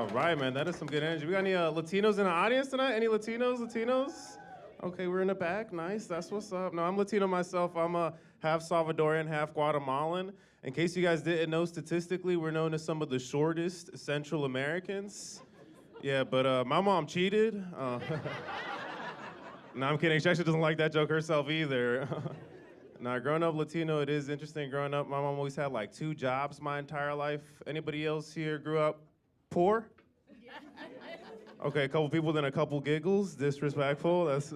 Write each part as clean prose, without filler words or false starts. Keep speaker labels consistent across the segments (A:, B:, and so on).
A: All right, man. That is some good energy. We got any Latinos in the audience tonight? Any Latinos? Okay, we're in the back. Nice. That's what's up. No, I'm Latino myself. I'm half Salvadorian, half Guatemalan. In case you guys didn't know, statistically, we're known as some of the shortest Central Americans. Yeah, but my mom cheated. No, I'm kidding. She actually doesn't like that joke herself either. Now, growing up Latino, it is interesting. Growing up, my mom always had like 2 jobs my entire life. Anybody else here grew up poor? Okay, a couple people, then a couple giggles. Disrespectful. That's.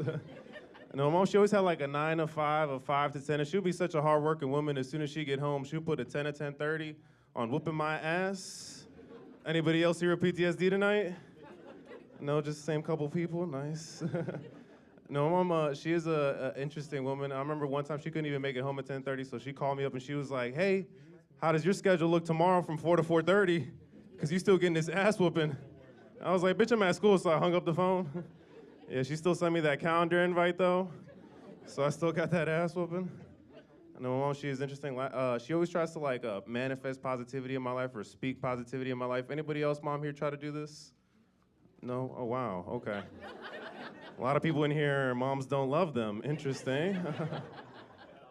A: No, mom, she always had like a 9 to 5, a 5 to 10, and she'll be such a hardworking woman. As soon as she get home, she'll put a 10 to 10:30 on whooping my ass. Anybody else here with PTSD tonight? No, just the same couple people. Nice. No, mom, she is a interesting woman. I remember one time she couldn't even make it home at 10:30, so she called me up and she was like, "Hey, how does your schedule look tomorrow from 4 to 4:30? Because you still getting this ass whooping." I was like, "Bitch, I'm at school," so I hung up the phone. Yeah, she still sent me that calendar invite though, so I still got that ass whooping. I know my mom, she is interesting. She always tries to like manifest positivity in my life or speak positivity in my life. Anybody else, mom, here try to do this? No? Oh, wow, okay. A lot of people in here, moms don't love them. Interesting.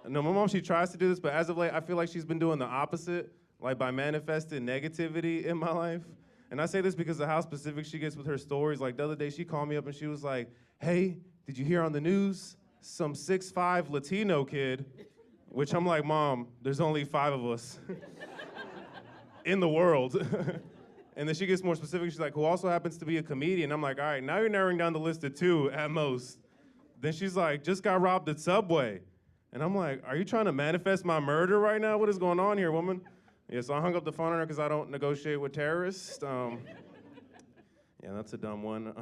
A: No, my mom, she tries to do this, but as of late, I feel like she's been doing the opposite, like by manifesting negativity in my life. And I say this because of how specific she gets with her stories. Like the other day, she called me up and she was like, "Hey, did you hear on the news? Some 6'5" Latino kid," which I'm like, "Mom, there's only 5 of us in the world." And then she gets more specific. She's like, "Who also happens to be a comedian." I'm like, "All right, now you're narrowing down the list to 2 at most." Then she's like, "Just got robbed at Subway." And I'm like, "Are you trying to manifest my murder right now? What is going on here, woman?" Yeah, so I hung up the phone on her because I don't negotiate with terrorists. Yeah, that's a dumb one.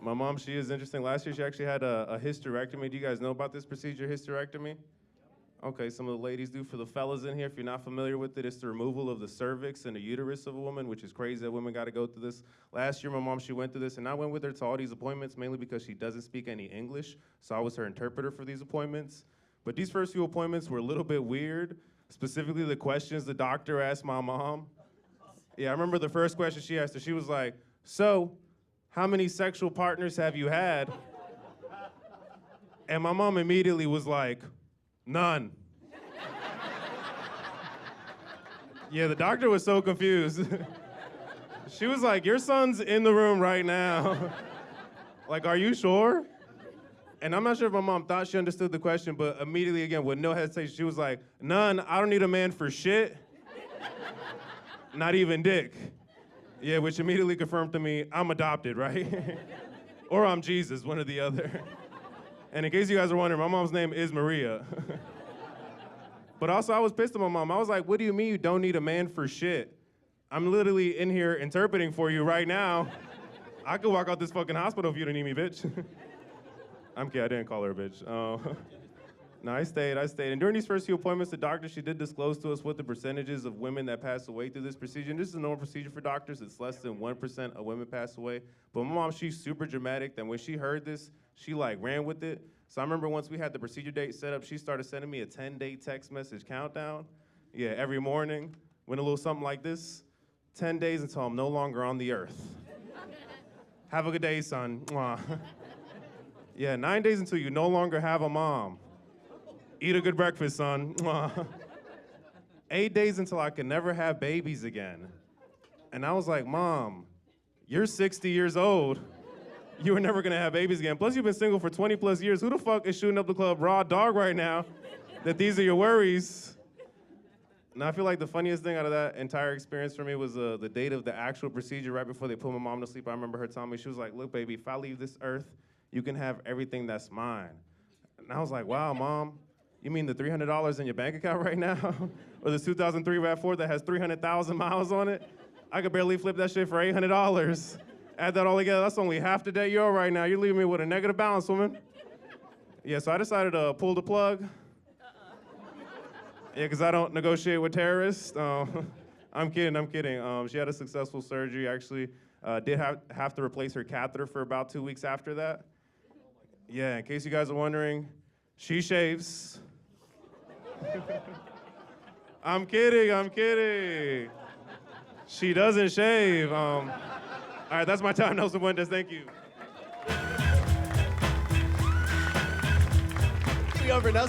A: My mom, she is interesting. Last year, she actually had a hysterectomy. Do you guys know about this procedure, hysterectomy? Okay, some of the ladies do. For the fellas in here, if you're not familiar with it, it's the removal of the cervix and the uterus of a woman, which is crazy that women got to go through this. Last year, my mom, she went through this, and I went with her to all these appointments, mainly because she doesn't speak any English, so I was her interpreter for these appointments. But these first few appointments were a little bit weird, specifically the questions the doctor asked my mom. Yeah, I remember the first question she asked her. She was like, "So, how many sexual partners have you had?" And my mom immediately was like, "None." Yeah, the doctor was so confused. She was like, "Your son's in the room right now." Like, "Are you sure?" And I'm not sure if my mom thought she understood the question, but immediately, again, with no hesitation, she was like, "None. I don't need a man for shit. Not even dick." Yeah, which immediately confirmed to me, I'm adopted, right? Or I'm Jesus, one or the other. And in case you guys are wondering, my mom's name is Maria. But also, I was pissed at my mom. I was like, "What do you mean you don't need a man for shit? I'm literally in here interpreting for you right now. I could walk out this fucking hospital if you don't need me, bitch." I'm kidding, I didn't call her a bitch. No, I stayed. And during these first few appointments, the doctor, she did disclose to us what the percentages of women that pass away through this procedure. And this is a normal procedure for doctors. It's less than 1% of women pass away. But my mom, she's super dramatic. That when she heard this, she like ran with it. So I remember once we had the procedure date set up, she started sending me a 10-day text message countdown. Yeah, every morning, went a little something like this. 10 days until I'm no longer on the earth. Have a good day, son. Mwah. Yeah, 9 days until you no longer have a mom. Eat a good breakfast, son. Mwah. 8 days until I can never have babies again. And I was like, "Mom, you're 60 years old. You were never gonna have babies again. Plus, you've been single for 20 plus years. Who the fuck is shooting up the club raw dog right now that these are your worries?" And I feel like the funniest thing out of that entire experience for me was the date of the actual procedure right before they put my mom to sleep. I remember her telling me, she was like, "Look, baby, if I leave this earth, you can have everything that's mine." And I was like, "Wow, Mom, you mean the $300 in your bank account right now? Or the 2003 RAV4 that has 300,000 miles on it? I could barely flip that shit for $800. Add that all together, that's only half the debt you owe right now. You're leaving me with a negative balance, woman." Yeah, so I decided to pull the plug. Yeah, because I don't negotiate with terrorists. I'm kidding. She had a successful surgery. Actually, did have to replace her catheter for about 2 weeks after that. Yeah, in case you guys are wondering, she shaves. I'm kidding. She doesn't shave. All right, that's my time, Nelson Fuentes. Thank you.
B: We over Nelson.